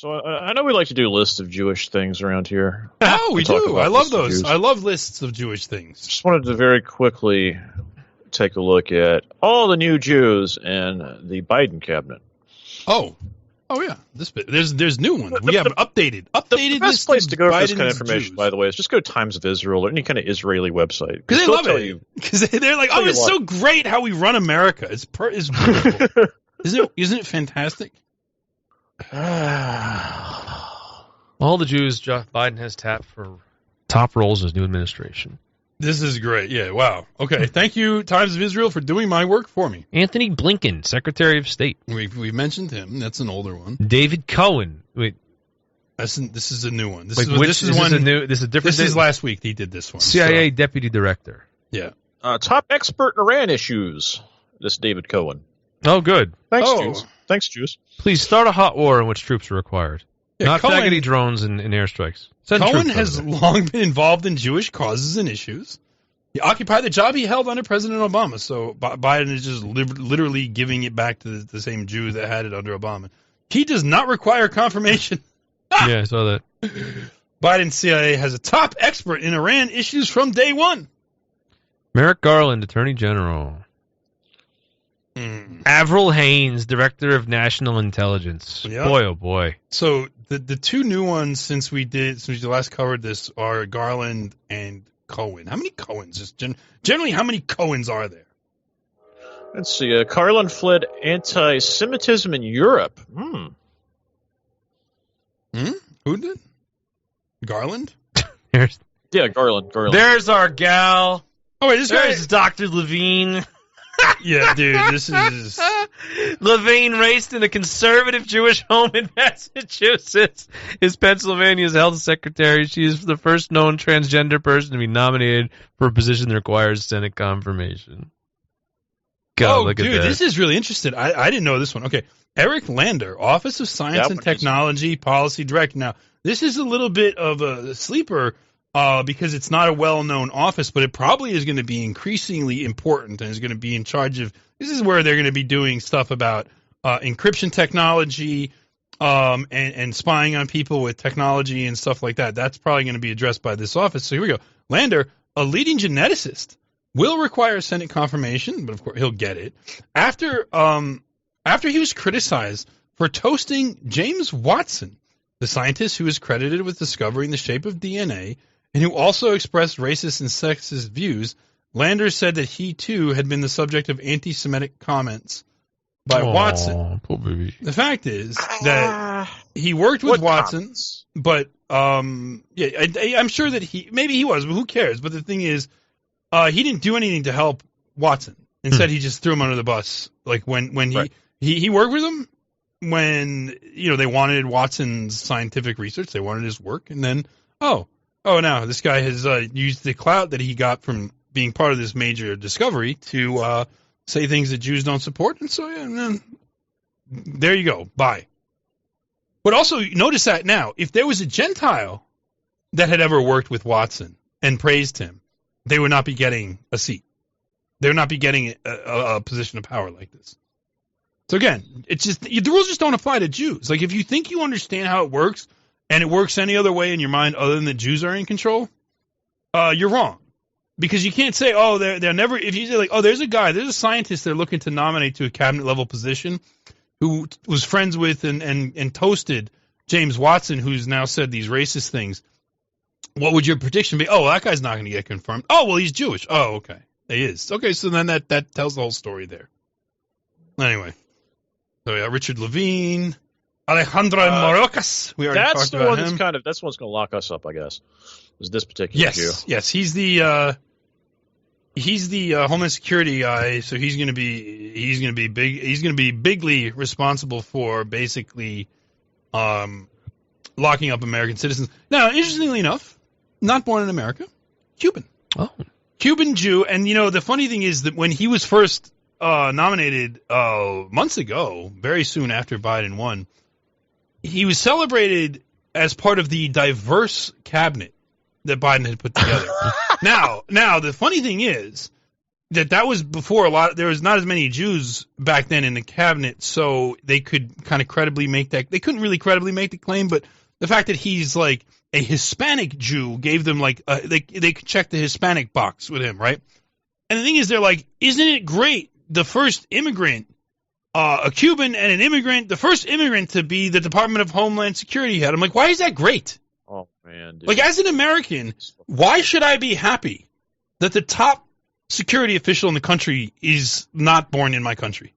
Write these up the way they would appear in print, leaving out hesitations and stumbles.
So I know we like to do lists of Jewish things around here. Oh, we do. I love those. Jews. I love lists of Jewish things. Just wanted to very quickly take a look at all the new Jews in the Biden cabinet. Oh yeah. This bit. There's new ones. We have updated. The best place to go for this kind of Biden's information, Jews. by the way, is just go to Times of Israel or any kind of Israeli website. Because they they'll love tell it. you- Because they're like, oh, it's so great how we run America. It's beautiful. Isn't it fantastic? All the Jews Biden has tapped for top roles in his new administration. This is great. Yeah, wow. Okay, thank you, Times of Israel, for doing my work for me. Anthony Blinken, Secretary of State. We've mentioned him. That's an older one. David Cohen. Wait, This is a new one. This wait, is one. This is a different. This is last week. He did this one. CIA Deputy Director. Yeah. top expert in Iran issues. This David Cohen. Oh, good. Thanks, Oh. Jews. Thanks, Jews. Please start a hot war in which troops are required. Yeah, Not Cohen- faggoty drones and airstrikes. Send Cohen troops has over there. long been involved in Jewish causes and issues. He occupied the job he held under President Obama. So Biden is just literally giving it back to the same Jew that had it under Obama. He does not require confirmation. Yeah, I saw that. Biden's CIA has a top expert in Iran issues from day one. Merrick Garland, Attorney General. Avril Haines, Director of National Intelligence. Yep. Boy, oh boy. So the two new ones since we last covered this are Garland and Cohen. How many Cohens? Just generally, how many Cohens are there? Let's see. Carlin fled anti-Semitism in Europe. Who did? Garland? Yeah, Garland. There's our gal. Oh wait, this guy. There's Dr. Levine. Yeah, dude, this is. Levine raised in a conservative Jewish home in Massachusetts. Is Pennsylvania's health secretary. She is the first known transgender person to be nominated for a position that requires Senate confirmation. God, look dude, at that. this is really interesting. I didn't know this one. Okay, Eric Lander, Office of Science and Technology Policy Director. Now, this is a little bit of a sleeper because it's not a well-known office, but it probably is going to be increasingly important and is going to be in charge of. This is where they're going to be doing stuff about encryption technology and spying on people with technology and stuff like that. That's probably going to be addressed by this office. So here we go. Lander, a leading geneticist, will require Senate confirmation, but of course he'll get it after he was criticized for toasting James Watson, the scientist who is credited with discovering the shape of DNA and who also expressed racist and sexist views. Lander said that he too had been the subject of anti-Semitic comments by Watson. Poor baby. The fact is that he worked with Watson, comments? but I'm sure that maybe he was, but who cares? But the thing is, he didn't do anything to help Watson. Instead, he just threw him under the bus. Like when he worked with him when they wanted Watson's scientific research, they wanted his work, and then now this guy has used the clout that he got from being part of this major discovery to say things that Jews don't support, and so there you go. Bye. But also notice that now, if there was a Gentile that had ever worked with Watson and praised him, they would not be getting a seat. They would not be getting a position of power like this. So again, it's just the rules just don't apply to Jews. Like if you think you understand how it works and it works any other way in your mind other than the Jews are in control, you're wrong. Because you can't say, they're never. If you say like, there's a scientist they're looking to nominate to a cabinet level position who was friends with and toasted James Watson, who's now said these racist things. What would your prediction be? That guy's not going to get confirmed. He's Jewish. Oh, okay. He is. Okay, so then that tells the whole story there. Anyway. So yeah, Richard Levine, Alejandro Mayorkas. We already talked about him. That's the one's going to lock us up, I guess. Is this particular Jew? Yes. He's the Homeland Security guy, so he's going to be big. He's going to be bigly responsible for basically locking up American citizens. Now, interestingly enough, not born in America, Cuban. Oh. Cuban Jew, and the funny thing is that when he was first nominated months ago, very soon after Biden won, he was celebrated as part of the diverse cabinet that Biden had put together. Now, the funny thing is, that was before there was not as many Jews back then in the cabinet, so they could kind of credibly make that. They couldn't really credibly make the claim, but the fact that he's like a Hispanic Jew gave them like they could check the Hispanic box with him, right? And the thing is, they're like, isn't it great? The first immigrant, a Cuban and an immigrant, the first immigrant to be the Department of Homeland Security head. I'm like, why is that great? Oh man, dude. Like, as an American, why should I be happy that the top security official in the country is not born in my country?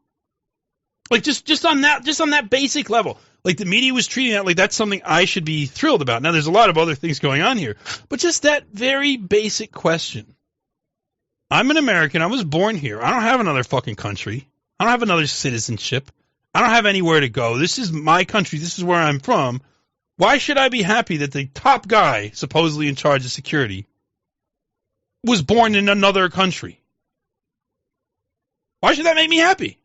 Like, just on that basic level. Like, the media was treating that like that's something I should be thrilled about. Now, there's a lot of other things going on here, but just that very basic question. I'm an American. I was born here. I don't have another fucking country. I don't have another citizenship. I don't have anywhere to go. This is my country. This is where I'm from. Why should I be happy that the top guy, supposedly in charge of security, was born in another country? Why should that make me happy?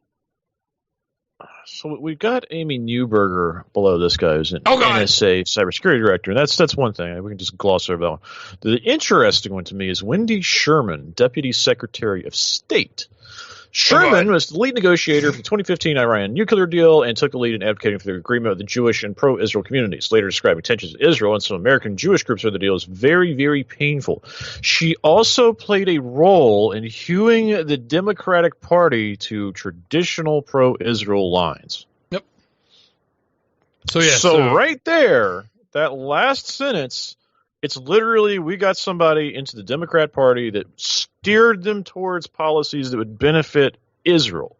So we've got Amy Newberger below this guy, who's an God. NSA cybersecurity director, and that's one thing. We can just gloss over that one. The interesting one to me is Wendy Sherman, Deputy Secretary of State. Sherman was the lead negotiator for the 2015 Iran nuclear deal and took the lead in advocating for the agreement with the Jewish and pro-Israel communities, later describing tensions in Israel and some American Jewish groups over the deal as very, very painful. She also played a role in hewing the Democratic Party to traditional pro-Israel lines. Yep. So right there, that last sentence, it's literally, we got somebody into the Democrat Party that steered them towards policies that would benefit Israel,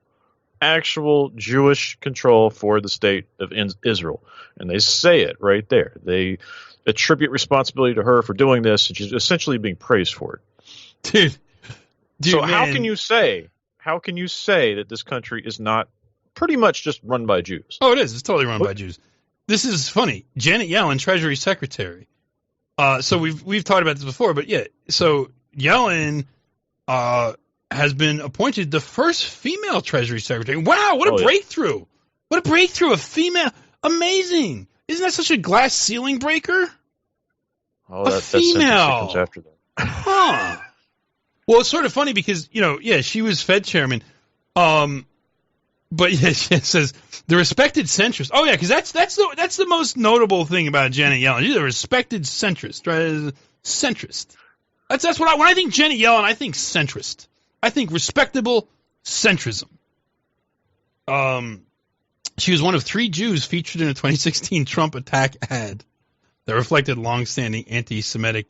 actual Jewish control for the state of Israel. And they say it right there. They attribute responsibility to her for doing this, and she's essentially being praised for it. Dude, so man. how can you say that this country is not pretty much just run by Jews? Oh, it is. It's totally run by Jews. This is funny. Janet Yellen, Treasury Secretary. So we've talked about this before, but yeah. So Yellen has been appointed the first female Treasury Secretary. Wow, what a breakthrough! Yeah. What a breakthrough! A female, amazing! Isn't that such a glass ceiling breaker? Oh, that female comes after that. Huh. Well, it's sort of funny because she was Fed chairman. But yeah, it says the respected centrist. Oh yeah, because that's the most notable thing about Janet Yellen. She's a respected centrist, right? Centrist. That's what when I think Janet Yellen, I think centrist. I think respectable centrism. She was one of 3 Jews featured in a 2016 Trump attack ad that reflected long-standing anti-Semitic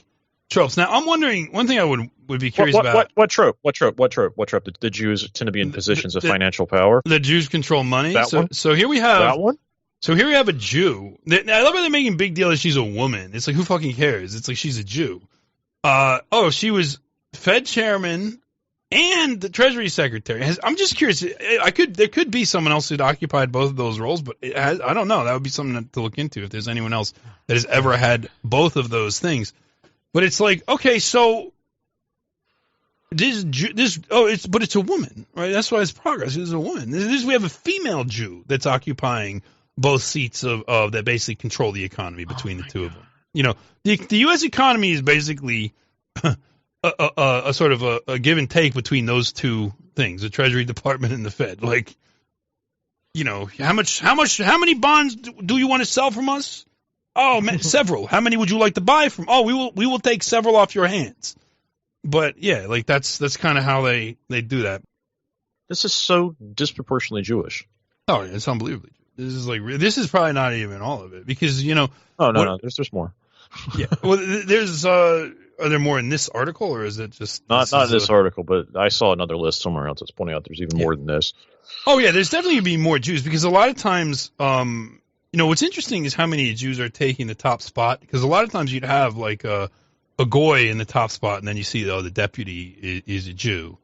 tropes. Now, I'm wondering, one thing I would be curious about. What trope? The Jews tend to be in positions of financial power. The Jews control money. So here we have that one. So here we have a Jew. Now, I love how they're making a big deal that she's a woman. It's like, who fucking cares? It's like she's a Jew. She was Fed chairman and the Treasury Secretary. I'm just curious. There could be someone else who'd occupied both of those roles, but I don't know. That would be something to look into if there's anyone else that has ever had both of those things. But it's like, okay, so but it's a woman, right? That's why it's progress. It's a woman. We have a female Jew that's occupying both seats of that basically control the economy between the two of them. The U.S. economy is basically a sort of a give and take between those two things, the Treasury Department and the Fed. Like, how many bonds do you want to sell from us? Oh, several. How many would you like to buy from? Oh, we will take several off your hands. But yeah, like that's kind of how they do that. This is so disproportionately Jewish. Oh, yeah, it's unbelievably. This is probably not even all of it because Oh no, there's more. Yeah. Well, there's are there more in this article or is it just not in this article? But I saw another list somewhere else that's pointing out there's even more than this. Oh yeah, there's definitely gonna be more Jews because a lot of times, what's interesting is how many Jews are taking the top spot because a lot of times you'd have like a goy in the top spot and then you see the deputy is a Jew.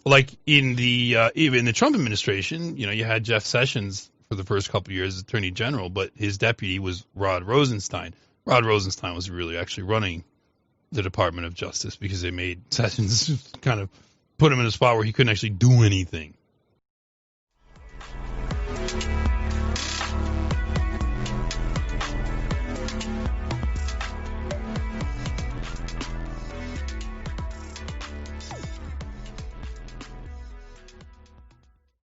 Like in the Trump administration, you had Jeff Sessions for the first couple of years as Attorney General, but his deputy was Rod Rosenstein. Rod Rosenstein was really actually running the Department of Justice because they made Sessions kind of put him in a spot where he couldn't actually do anything.